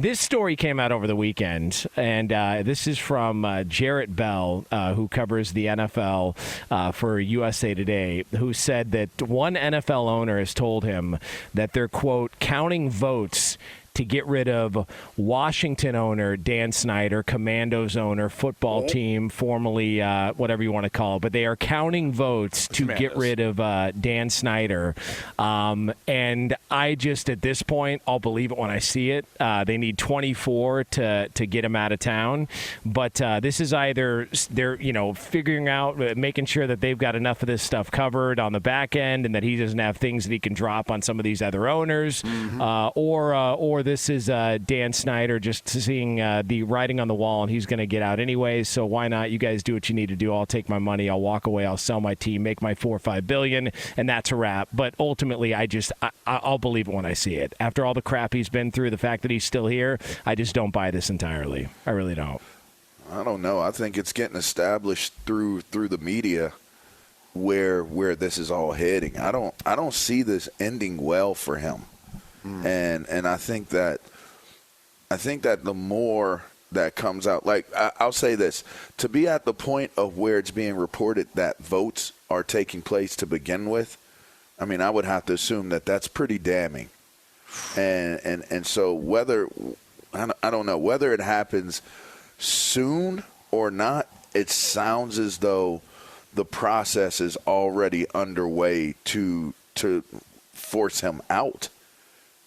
This story came out over the weekend, and this is from Jarrett Bell, who covers the NFL for USA Today, who said that one NFL owner has told him that they're, quote, counting votes to get rid of Washington owner Dan Snyder, Commandos owner, football team, formerly whatever you want to call it. But they are counting votes to get rid of Dan Snyder. And I just, at this point, I'll believe it when I see it. They need 24 to get him out of town. But this is either they're, figuring out, making sure that they've got enough of this stuff covered on the back end and that he doesn't have things that he can drop on some of these other owners, or this is Dan Snyder just seeing the writing on the wall, and he's going to get out anyways. So why not? You guys do what you need to do. I'll take my money. I'll walk away. I'll sell my team, make my $4 or $5 billion, and that's a wrap. But ultimately, I'll believe it when I see it. After all the crap he's been through, the fact that he's still here, I just don't buy this entirely. I really don't. I don't know. I think it's getting established through the media where this is all heading. I don't see this ending well for him. And I think that the more that comes out, like I'll say this, to be at the point of where it's being reported that votes are taking place to begin with, I mean, I would have to assume that that's pretty damning. And so whether I don't know whether it happens soon or not, it sounds as though the process is already underway to force him out.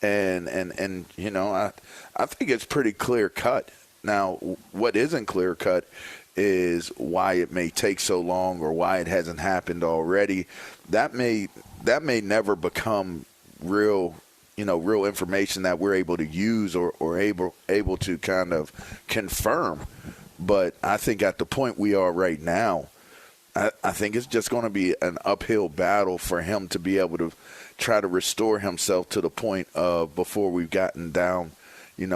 And I think it's pretty clear cut. Now, what isn't clear cut is why it may take so long or why it hasn't happened already. That may never become real information that we're able to use or able to kind of confirm. But I think at the point we are right now, I think it's just going to be an uphill battle for him to be able to try to restore himself to the point of before we've gotten down,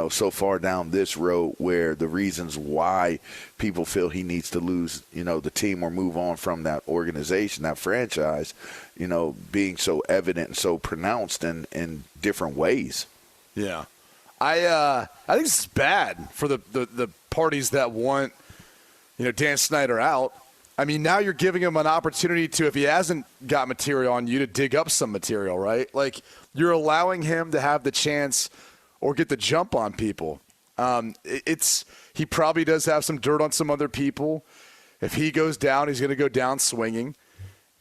so far down this road where the reasons why people feel he needs to lose, the team or move on from that organization, that franchise, being so evident and so pronounced in different ways. Yeah. I think this is bad for the parties that want, Dan Snyder out. I mean, now you're giving him an opportunity to, if he hasn't got material on you, to dig up some material, right? Like, you're allowing him to have the chance or get the jump on people. He probably does have some dirt on some other people. If he goes down, he's going to go down swinging.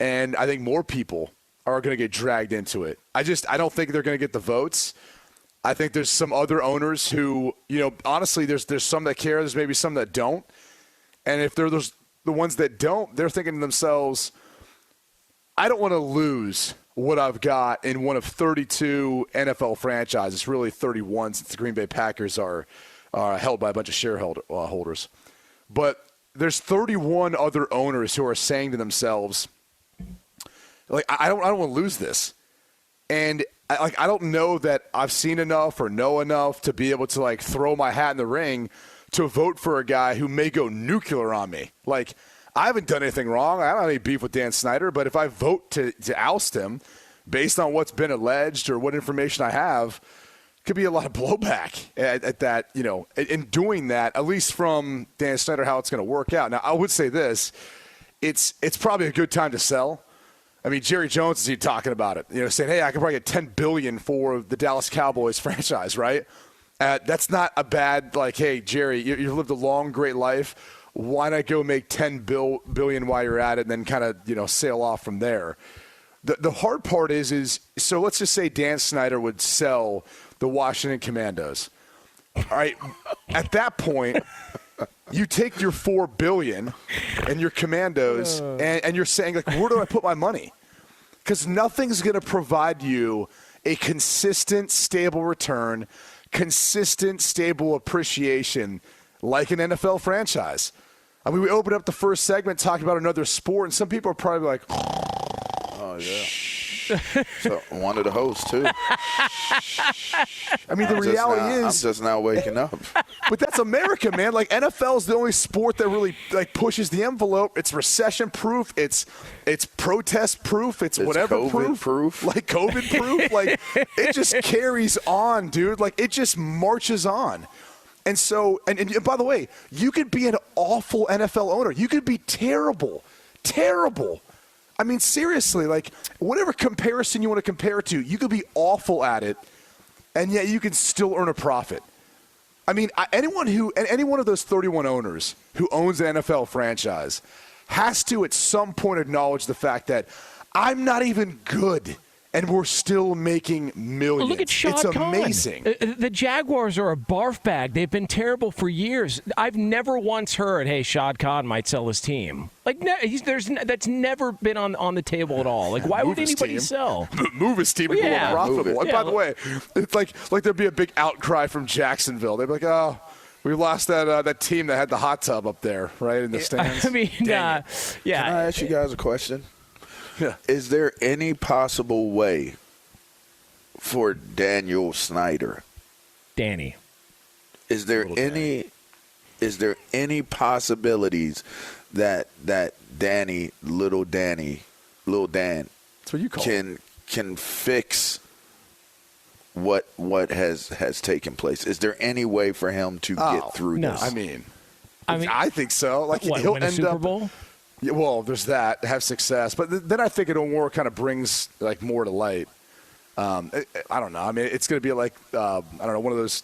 And I think more people are going to get dragged into it. I don't think they're going to get the votes. I think there's some other owners who, honestly, there's some that care. There's maybe some that don't. And if they're the ones that don't, they're thinking to themselves, I don't want to lose what I've got in one of 32 NFL franchises, really 31 since the Green Bay Packers are held by a bunch of shareholders. But there's 31 other owners who are saying to themselves, like, I don't want to lose this. And I don't know that I've seen enough or know enough to be able to throw my hat in the ring to vote for a guy who may go nuclear on me. Like, I haven't done anything wrong. I don't have any beef with Dan Snyder, but if I vote to oust him based on what's been alleged or what information I have, could be a lot of blowback at that, in doing that, at least from Dan Snyder, how it's going to work out. Now, I would say this, it's probably a good time to sell. I mean, Jerry Jones is talking about it, saying, hey, I could probably get $10 billion for the Dallas Cowboys franchise, right? That's not a bad, hey, Jerry, you've lived a long, great life. Why not go make $10 billion while you're at it and then kind of, sail off from there? The hard part is so let's just say Dan Snyder would sell the Washington Commandos. All right, at that point, you take your $4 billion and your Commandos and you're saying, where do I put my money? Because nothing's going to provide you a consistent, stable return, consistent, stable appreciation like an NFL franchise. I mean, we opened up the first segment talking about another sport, and some people are probably like, oh, yeah. Shh. So one of the hosts too. I mean, the reality I'm is, just now waking up. but that's America, man. Like, NFL is the only sport that really like pushes the envelope. It's recession proof. It's protest proof. It's whatever COVID proof. Like COVID proof. Like, it just carries on, dude. Like, it just marches on. And so, and by the way, you could be an awful NFL owner. You could be terrible. I mean, seriously, like, whatever comparison you want to compare it to, you could be awful at it, and yet you can still earn a profit. I mean, any one of those 31 owners who owns an NFL franchise has to at some point acknowledge the fact that I'm not even good, and we're still making millions. Well, look at Shad It's Khan. amazing. The Jaguars are a barf bag. They've been terrible for years. I've never once heard, hey, Shad Khan might sell his team. Like, that's never been on the table at all. Like, why would anybody sell? Move his team and go Yeah. unprofitable. And Yeah. by the way, it's like there'd be a big outcry from Jacksonville. They'd be like, oh, we lost that team that had the hot tub up there, right, in the stands. I mean, yeah. Can I ask you guys a question? Yeah. Is there any possible way for Daniel Snyder? Danny. Is there any possibilities that Danny, little Dan, That's what you call it. can fix what has taken place? Is there any way for him to get through no. this? I mean, I think so. Like, What, he'll win a end Super up. Bowl? Yeah, well, there's that. Have success, but then I think it'll more kind of brings like more to light. I don't know. I mean, it's going to be like I don't know, one of those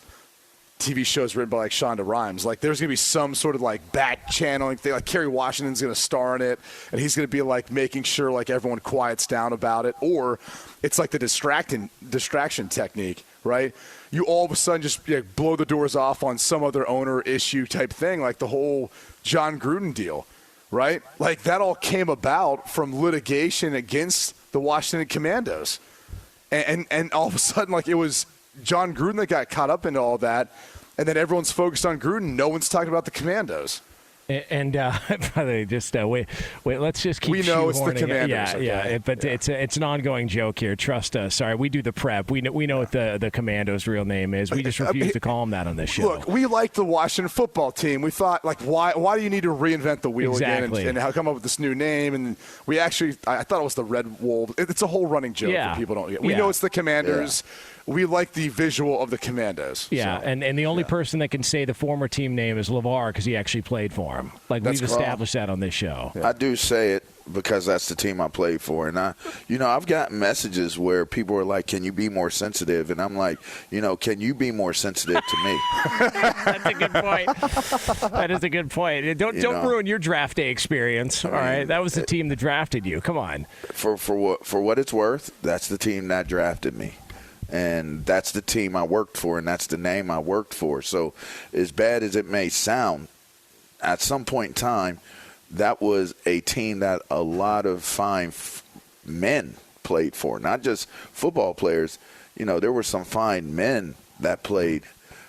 TV shows written by like Shonda Rhimes. Like, there's going to be some sort of like back channeling thing. Like, Kerry Washington's going to star in it, and he's going to be like making sure like everyone quiets down about it. Or it's like the distraction technique, right? You all of a sudden just blow the doors off on some other owner issue type thing, like the whole John Gruden deal. Right? Like, that all came about from litigation against the Washington Commandos. And all of a sudden, like, it was John Gruden that got caught up into all that, and then everyone's focused on Gruden. No one's talking about the Commandos. And by the way, just wait. Let's just keep. We know it's the shoehorning it. Commanders. Yeah. But it's an ongoing joke here. Trust us. Sorry, we do the prep. We know what the Commandos' real name is. We just refuse to call them that on this show. Look, we like the Washington football team. We thought, like, why do you need to reinvent the wheel Exactly. again and how come up with this new name? And we actually, I thought it was the Red Wolves. It's a whole running joke that people don't get. We know it's the Commanders. Yeah. We like the visual of the Commandos. Yeah, so. and the only person that can say the former team name is LaVar because he actually played for him. Like, we've established that on this show. I do say it because that's the team I played for. And I've gotten messages where people are like, can you be more sensitive? And I'm like, can you be more sensitive to me? That's a good point. That is a good point. Don't ruin your draft day experience. All right, that was the team that drafted you. Come on. For what it's worth, that's the team that drafted me. And that's the team I worked for, and that's the name I worked for. So as bad as it may sound, at some point in time, that was a team that a lot of fine men played for, not just football players. There were some fine men that played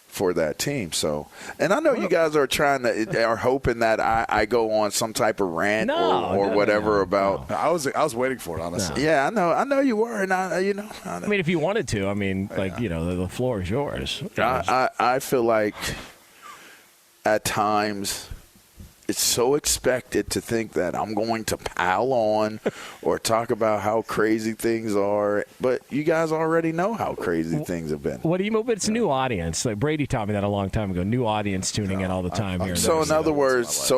for that team. So, and I know you guys are hoping that I go on some type of rant or whatever about. I was waiting for it, honestly. Yeah, I know you were, and I mean, if you wanted to, the floor is yours. I feel like at times it's so expected to think that I'm going to pile on or talk about how crazy things are, but you guys already know how crazy things have been. What do you mean? But it's a new audience. Like, Brady taught me that a long time ago. New audience tuning in all the time here. So in other words,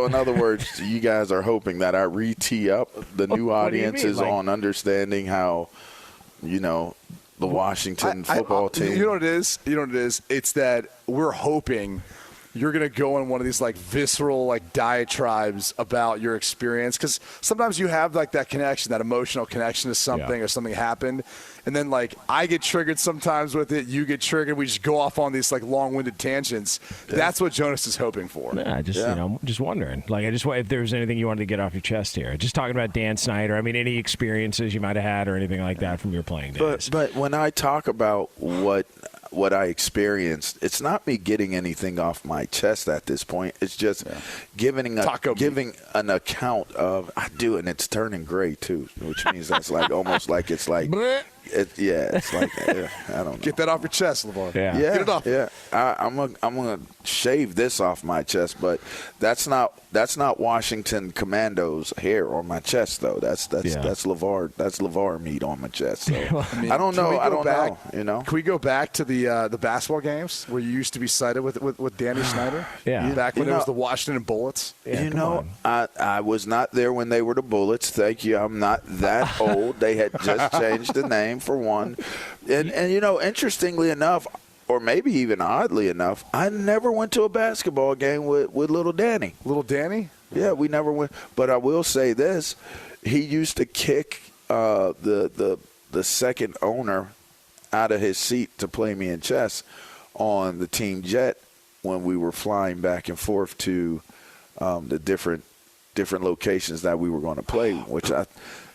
you guys are hoping that I re-tee up the new audiences on understanding how, the Washington football team. You know what it is? It's that we're hoping you're going to go on one of these like visceral like diatribes about your experience, because sometimes you have like that connection, that emotional connection to something or something happened, and then like I get triggered sometimes with it, you get triggered, we just go off on these like long-winded tangents. That's what Jonas is hoping for. I'm just wondering. Like, if there was anything you wanted to get off your chest here. Just talking about Dan Snyder. I mean, any experiences you might have had or anything like that from your playing days. But when I talk about what what I experienced, it's not me getting anything off my chest at this point. It's just giving an account of I do, and it's turning gray too, which means that's like almost like it's like. It's like I don't know. Get that off your chest, LaVar. Yeah, get it off. Yeah, I'm gonna shave this off my chest, but that's not Washington Commandos hair on my chest though. That's LaVar meat on my chest. So I don't know. I don't know. You know, can we go back to the basketball games where you used to be cited with Danny Snyder? Back when it was the Washington Bullets. Yeah, I was not there when they were the Bullets. Thank you. I'm not that old. They had just changed the name for one, and interestingly enough, or maybe even oddly enough, I never went to a basketball game with little Danny. Little Danny? Yeah, we never went. But I will say this: he used to kick the second owner out of his seat to play me in chess on the team jet when we were flying back and forth to the different locations that we were going to play. Which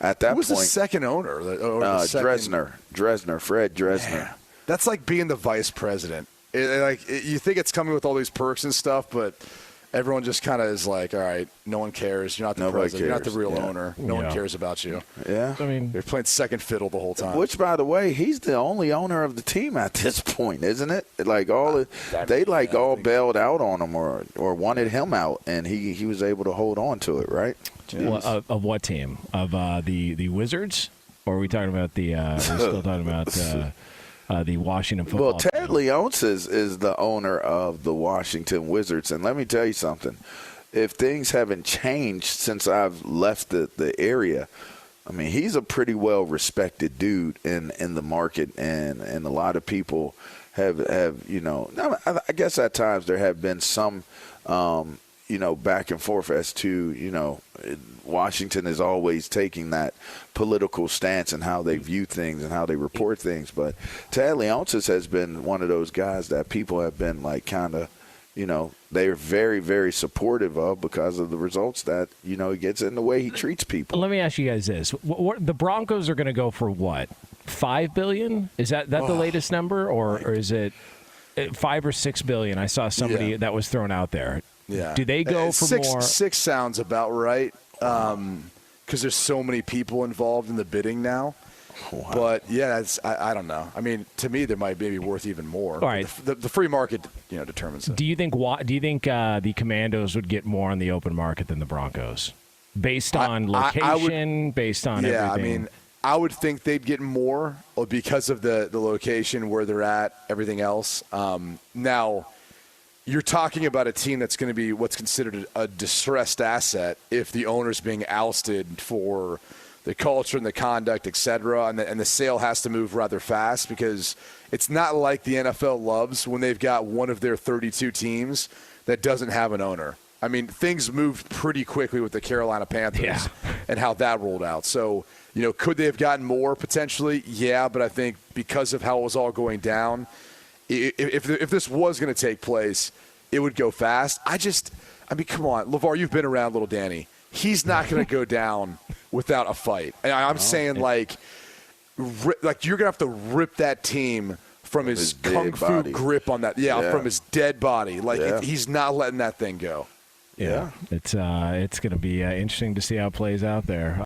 at that point, who was the second owner? Dresner, Fred Dresner. Man. That's like being the vice president. You think it's coming with all these perks and stuff, but everyone just kind of is like, all right, no one cares. You're not the president. You're not the real owner. No one cares about you. Yeah. I mean, they're playing second fiddle the whole time. Which, by the way, he's the only owner of the team at this point, isn't it? Like all bailed out on him or wanted him out, and he was able to hold on to it, right? Well, of what team? Of the Wizards? Or are we talking about the? We're still talking about the Washington football. Well, Ted Leonsis is the owner of the Washington Wizards, and let me tell you something. If things haven't changed since I've left the area, I mean, he's a pretty well respected dude in the market, and a lot of people have I guess at times there have been some back and forth as to Washington is always taking that political stance and how they view things and how they report things. But Ted Leonsis has been one of those guys that people have been like kind of, they're very, very supportive of because of the results that, he gets in the way he treats people. Let me ask you guys this. The Broncos are going to go for what? $5 billion? Is that the latest number? Or is it $5 or $6 billion? I saw somebody that was thrown out there. Yeah. Do they go for more? Six sounds about right because there's so many people involved in the bidding now. Wow. But, I don't know. I mean, to me, there might be worth even more. All right. The free market, determines it. Do you think the Commandos would get more on the open market than the Broncos? Based on location, based on everything? Yeah, I mean, I would think they'd get more because of the location, where they're at, everything else. Now, you're talking about a team that's going to be what's considered a distressed asset if the owner's being ousted for the culture and the conduct, et cetera, and the sale has to move rather fast because it's not like the NFL loves when they've got one of their 32 teams that doesn't have an owner. I mean, things moved pretty quickly with the Carolina Panthers and how that rolled out. So, could they have gotten more potentially? Yeah, but I think because of how it was all going down, if this was going to take place, it would go fast. I mean, come on. LaVar, you've been around little Danny. He's not going to go down without a fight. And I'm saying, like you're going to have to rip that team from his kung fu grip on that. Yeah, from his dead body. He's not letting that thing go. Yeah. It's going to be interesting to see how it plays out there.